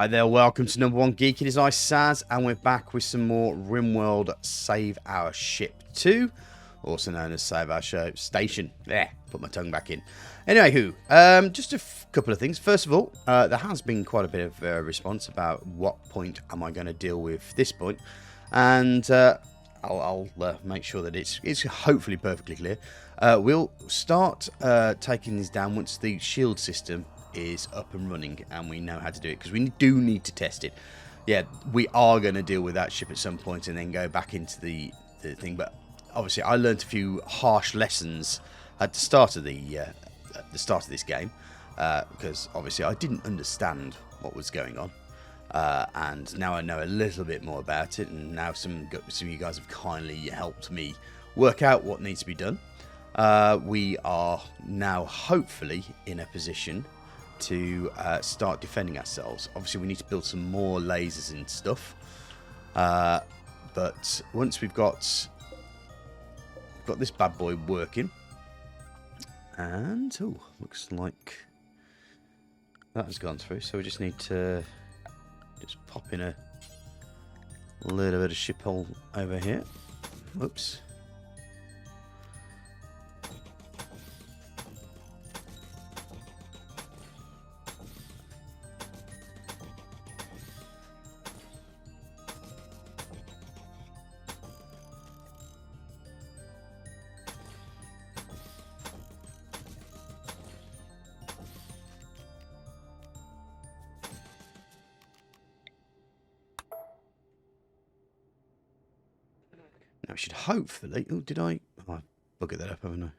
Hi there, welcome to number one Geek. It is I, Saz, and we're back with some more Rimworld Save Our Ship 2, also known as Save Our Ship Station. There, put my tongue back in. Anyway, just a couple of things. First of all, there has been quite a bit of response about what point am I going to deal with this point, and I'll make sure that it's hopefully perfectly clear. We'll start taking this down once the shield system is up and running and we know how to do it, because we do need to test it. Yeah, we are going to deal with that ship at some point and then go back into the thing, but obviously I learned a few harsh lessons at the start of this game, because obviously I didn't understand what was going on, and now I know a little bit more about it, and now some of you guys have kindly helped me work out what needs to be done. We are now hopefully in a position to start defending ourselves. Obviously we need to build some more lasers and stuff, but once we've got this bad boy working, and looks like that has gone through, so we just need to just pop in a little bit of ship hole over here. Whoops. Now, I should hopefully... Oh, did I... Oh, I buggered that up, haven't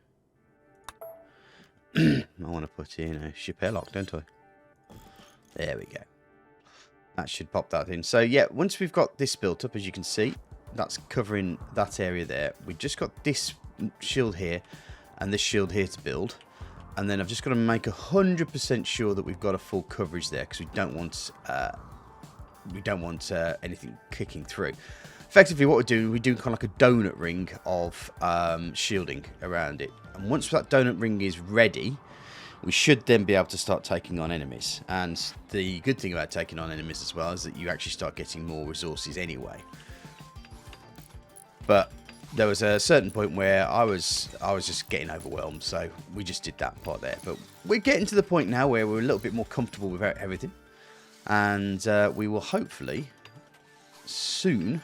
I? I want to put in a ship airlock, don't I? There we go. That should pop that in. So, yeah, once we've got this built up, as you can see, that's covering that area there. We've just got this shield here and this shield here to build. And then I've just got to make 100% sure that we've got a full coverage there, because we don't want anything kicking through. Effectively, what we're doing kind of like a donut ring of shielding around it. And once that donut ring is ready, we should then be able to start taking on enemies. And the good thing about taking on enemies as well is that you actually start getting more resources anyway. But there was a certain point where I was just getting overwhelmed, so we just did that part there. But we're getting to the point now where we're a little bit more comfortable with everything, and we will hopefully soon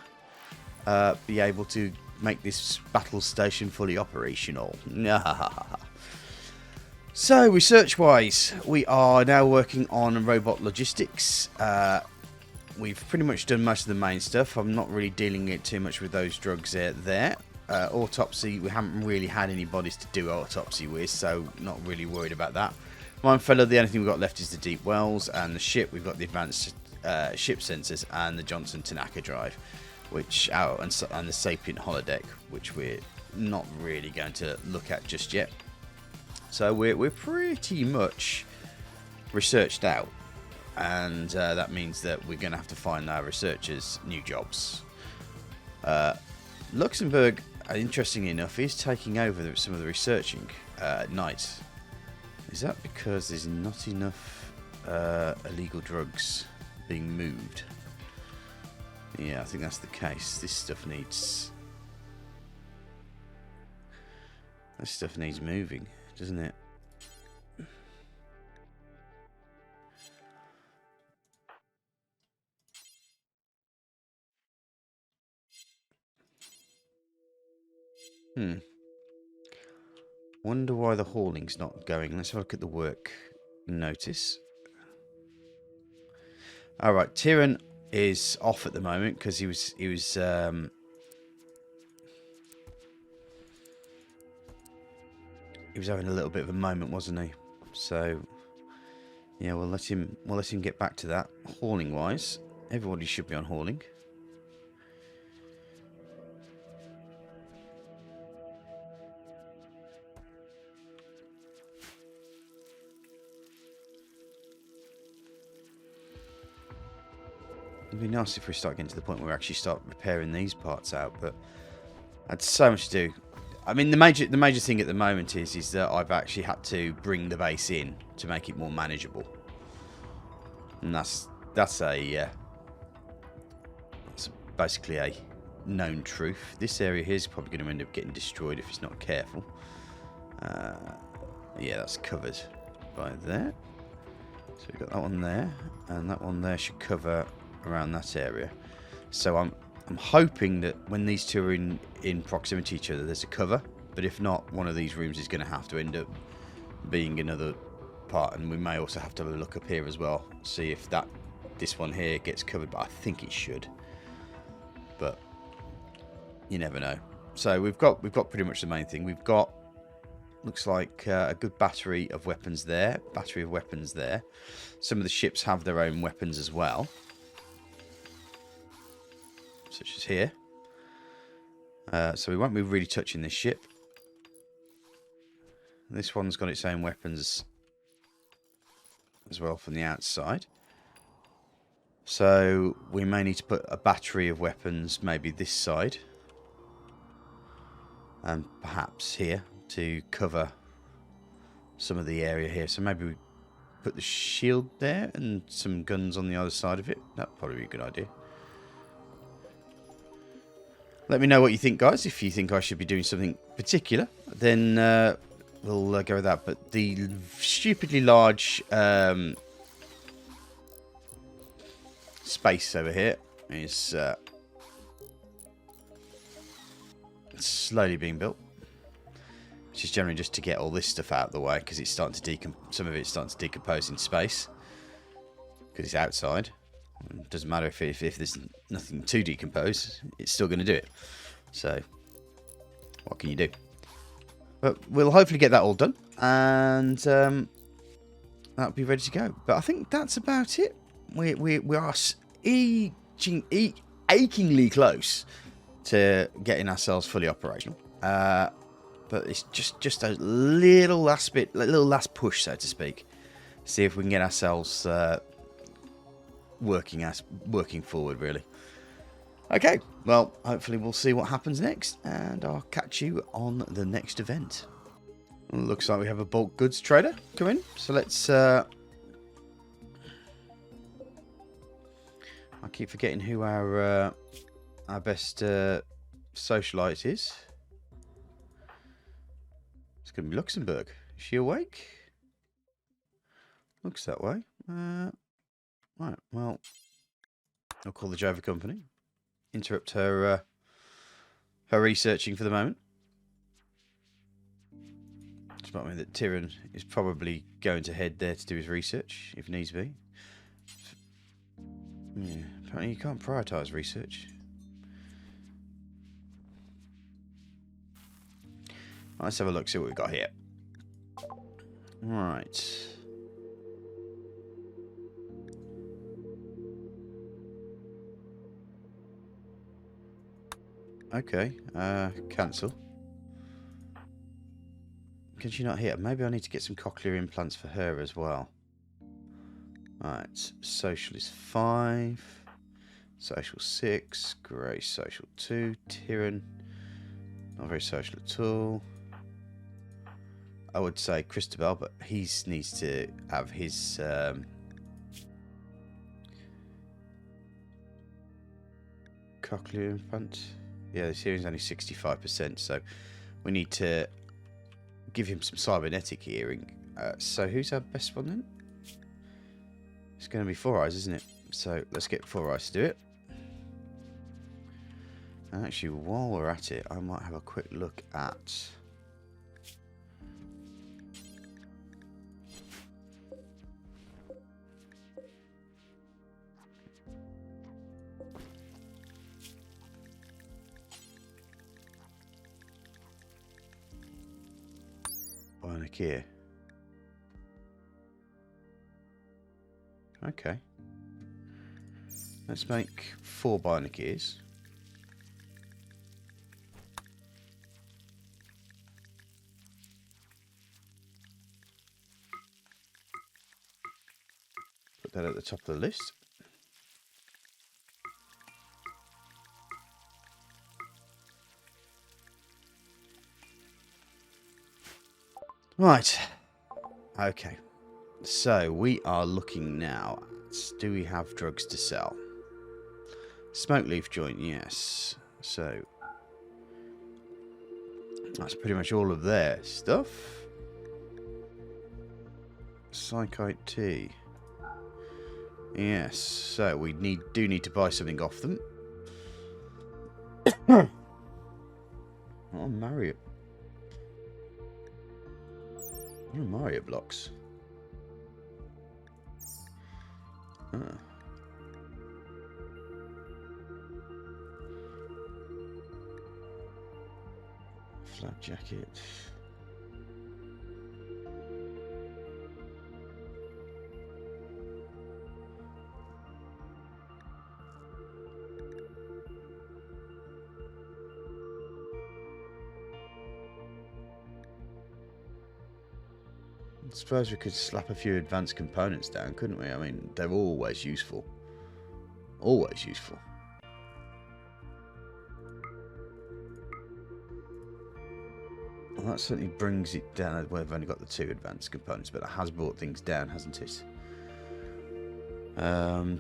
be able to make this battle station fully operational. So, research-wise, we are now working on robot logistics. We've pretty much done most of the main stuff. I'm not really dealing it too much with those drugs there. Autopsy, we haven't really had any bodies to do autopsy with, so not really worried about that. Minefellow, the only thing we've got left is the deep wells, and the ship, we've got the advanced ship sensors and the Johnson Tanaka drive, which and the Sapient holodeck, which we're not really going to look at just yet. So we're pretty much researched out, and that means that we're going to have to find our researchers new jobs. Luxembourg, interestingly enough, is taking over some of the researching at night. Is that because there's not enough illegal drugs being moved? Yeah, I think that's the case. This stuff needs moving, doesn't it? Wonder why the hauling's not going. Let's have a look at the work notice. Alright, Tyrion is off at the moment because he was having a little bit of a moment, wasn't he? So yeah, we'll let him get back to that. Hauling wise, everybody should be on hauling. It'd be nice if we start getting to the point where we actually start repairing these parts out, but I had so much to do. I mean, the major thing at the moment is that I've actually had to bring the base in to make it more manageable, and that's that's basically a known truth. This area here is probably going to end up getting destroyed if it's not careful. Yeah, that's covered by there. So we've got that one there, and that one there should cover around that area. So I'm hoping that when these two are in proximity to each other, there's a cover. But if not, one of these rooms is going to have to end up being another part, and we may also have to have a look up here as well, see if this one here gets covered. But I think it should. But you never know. So we've got pretty much the main thing. We've got, looks like a good battery of weapons there. Some of the ships have their own weapons as well, such as here. So we won't be really touching this ship. This one's got its own weapons as well from the outside. So we may need to put a battery of weapons maybe this side. And perhaps here to cover some of the area here. So maybe we put the shield there and some guns on the other side of it. That'd probably be a good idea. Let me know what you think, guys. If you think I should be doing something particular, then we'll go with that. But the stupidly large space over here is slowly being built, which is generally just to get all this stuff out of the way, because it's starting to some of it's starting to decompose in space because it's outside. It doesn't matter if there's nothing to decompose, it's still going to do it. So what can you do? But we'll hopefully get that all done, and that'll be ready to go. But I think that's about it. We are achingly close to getting ourselves fully operational. But it's just a little last bit, a little last push, so to speak. See if we can get ourselves working forward, really. Okay, well, hopefully we'll see what happens next, and I'll catch you on the next event. Well, looks like we have a bulk goods trader come in, so let's... I keep forgetting who our best socialite is. It's going to be Luxembourg. Is she awake? Looks that way. Right, well, I'll call the Jova Company. Interrupt her researching for the moment. Which might mean that Tyrion is probably going to head there to do his research, if needs be. Yeah, apparently you can't prioritise research. Let's have a look, see what we've got here. Right. Okay, cancel. Can she not hear? Maybe I need to get some cochlear implants for her as well. Right, social is 5. Social 6. Grace, social 2. Tyrion, not very social at all. I would say Christabel, but he needs to have his... cochlear implant. Yeah, this hearing's only 65%, so we need to give him some cybernetic hearing. So who's our best one then? It's going to be Four Eyes, isn't it? So let's get Four Eyes to do it. And actually, while we're at it, I might have a quick look at... bionic ear. Okay. Let's make 4 bionic ears. Put that at the top of the list. Right. Okay. So we are looking now. Do we have drugs to sell? Smoke leaf joint, yes. So that's pretty much all of their stuff. Psychite tea. Yes, so we do need to buy something off them. Oh, Mario. What are Mario blocks? Huh. Flak jacket. I suppose we could slap a few advanced components down, couldn't we? I mean, they're always useful. Always useful. Well, that certainly brings it down. Well, we've only got the 2 advanced components, but it has brought things down, hasn't it? I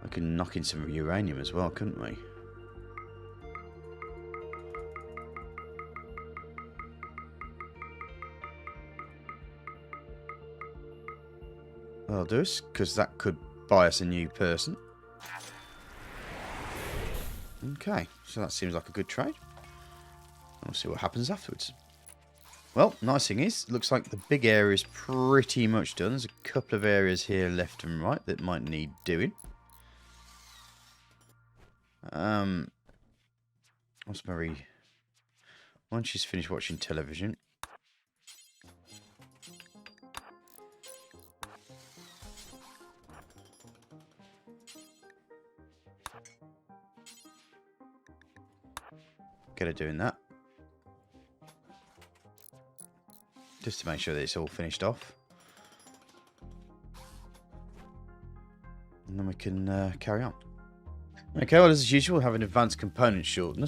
can knock in some uranium as well, couldn't we? That'll do us, because that could buy us a new person. Okay, so that seems like a good trade. We'll see what happens afterwards. Well, nice thing is, looks like the big area is pretty much done. There's a couple of areas here left and right that might need doing. What's Marie? Once she's finished watching television. Get her doing that. Just to make sure that it's all finished off. And then we can carry on. Okay, well, as usual, we have an advanced component short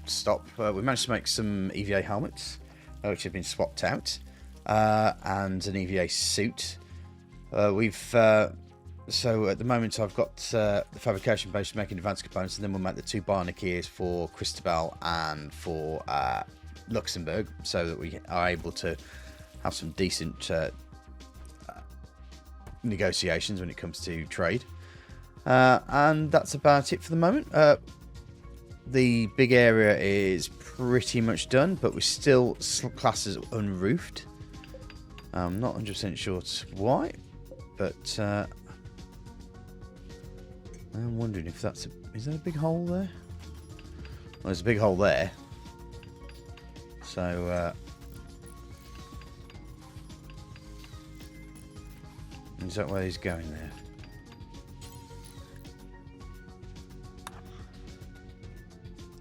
stop. We managed to make some EVA helmets, which have been swapped out, and an EVA suit. So at the moment I've got the fabrication base making advanced components, and then we'll make the 2 bionic ears for Christabel and for Luxembourg, so that we are able to have some decent negotiations when it comes to trade. And that's about it for the moment. The big area is pretty much done, but we're still classed as unroofed. I'm not 100% sure why, but I'm wondering if that's is there a big hole there? Well, there's a big hole there. So is that where he's going there?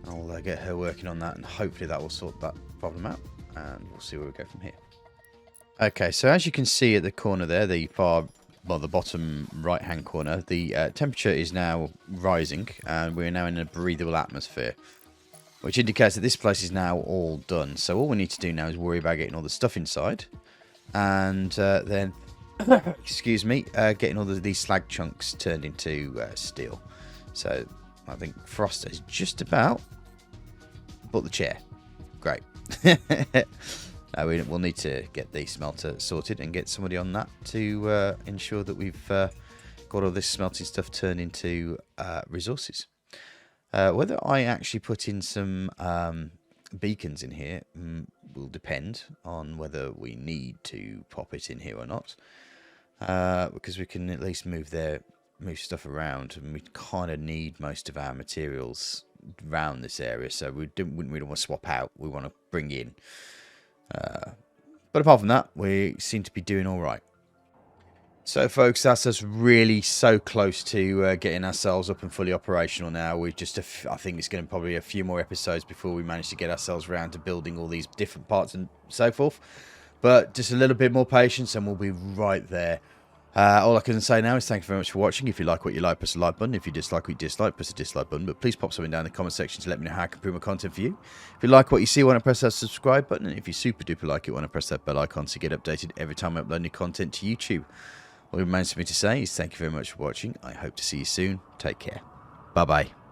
I'll get her working on that, and hopefully that will sort that problem out, and we'll see where we go from here. Okay, so as you can see at the corner there, the bottom right-hand corner, the temperature is now rising, and we're now in a breathable atmosphere, which indicates that this place is now all done. So all we need to do now is worry about getting all the stuff inside, and then, excuse me, getting all these slag chunks turned into steel. So I think Frost is just about bought the chair. Great. We'll need to get the smelter sorted and get somebody on that to ensure that we've got all this smelting stuff turned into resources. Whether I actually put in some beacons in here will depend on whether we need to pop it in here or not, because we can at least move stuff around, and we kind of need most of our materials around this area, so we wouldn't really want to swap out. We want to bring in. But apart from that, we seem to be doing all right. So, folks, that's us really so close to getting ourselves up and fully operational now. We've just, I think it's going to probably be a few more episodes before we manage to get ourselves around to building all these different parts and so forth. But just a little bit more patience, and we'll be right there. All I can say now is thank you very much for watching. If you like what you like, press the like button. If you dislike what you dislike, press the dislike button. But please pop something down in the comment section to let me know how I can improve my content for you. If you like what you see, want to press that subscribe button. And if you super duper like it, want to press that bell icon to get updated every time I upload new content to YouTube. All it remains for me to say is thank you very much for watching. I hope to see you soon. Take care. Bye-bye.